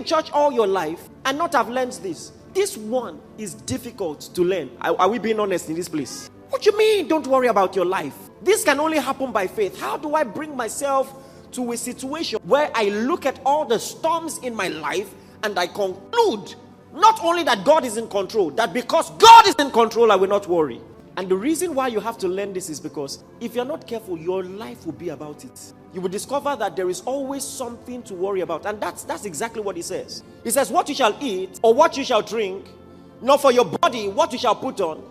church all your life and not have learned this. This one is difficult to learn. Are we being honest in this place? What do you mean, don't worry about your life? This can only happen by faith. How do I bring myself to a situation where I look at all the storms in my life and I conclude not only that God is in control, that because God is in control, I will not worry. And the reason why you have to learn this is because if you're not careful, your life will be about it. You will discover that there is always something to worry about. And that's exactly what he says. He says, what you shall eat or what you shall drink, not for your body what you shall put on,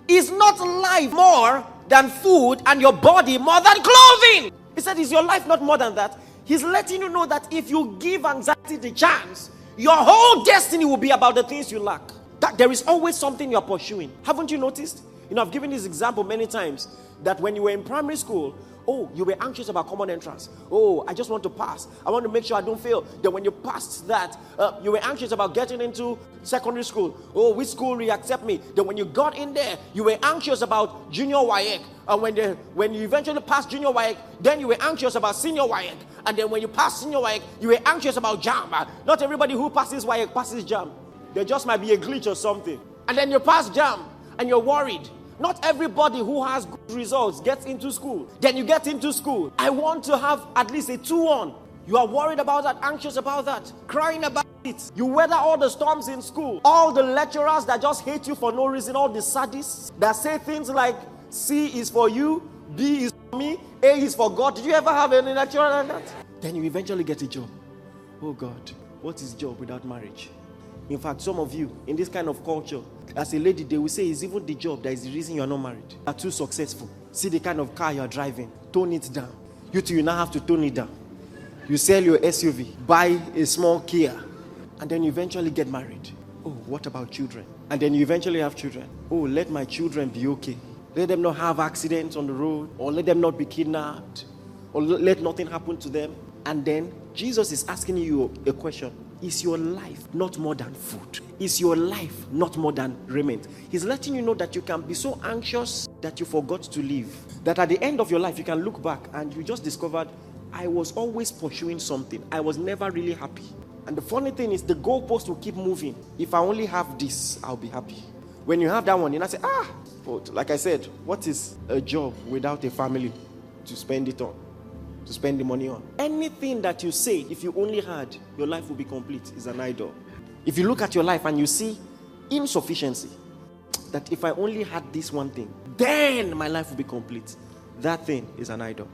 is not life more than food and your body more than clothing. He said, is your life not more than that? He's letting you know that if you give anxiety the chance, your whole destiny will be about the things you lack. That there is always something you're pursuing. Haven't you noticed? I've given this example many times that when you were in primary school, you were anxious about common entrance. I just want to pass. I want to make sure I don't fail. Then when you passed that, you were anxious about getting into secondary school. Which school will accept me? Then when you got in there, you were anxious about junior WAEC. And when you eventually passed junior WAEC, then you were anxious about senior WAEC. And then when you passed senior WAEC, you were anxious about JAM. Not everybody who passes WAEC passes JAM. There just might be a glitch or something. And then you pass JAM and you're worried. Not everybody who has good results gets into school. Then you get into school. I want to have at least a 2-1. You are worried about that, anxious about that, crying about it. You weather all the storms in school. All the lecturers that just hate you for no reason. All the sadists that say things like C is for you, B is for me, A is for God. Did you ever have any lecturer like that? Then you eventually get a job. Oh God, what is job without marriage? In fact, some of you, in this kind of culture, as a lady, they will say it's even the job that is the reason you are not married. You are too successful. See the kind of car you are driving. Tone it down. You two, you now have to tone it down. You sell your SUV, buy a small Kia, and then you eventually get married. What about children? And then you eventually have children. Let my children be okay. Let them not have accidents on the road, or let them not be kidnapped, or let nothing happen to them. And then Jesus is asking you a question. Is your life not more than food? Is your life not more than raiment? He's letting you know that you can be so anxious that you forgot to live. That at the end of your life, you can look back and you just discovered, I was always pursuing something. I was never really happy. And the funny thing is, the goalpost will keep moving. If I only have this, I'll be happy. When you have that one, you now say, but like I said, what is a job without a family to spend it on? To spend the money on. Anything that you say, if you only had, your life will be complete, is an idol. If you look at your life and you see insufficiency, that if I only had this one thing, then my life will be complete, that thing is an idol.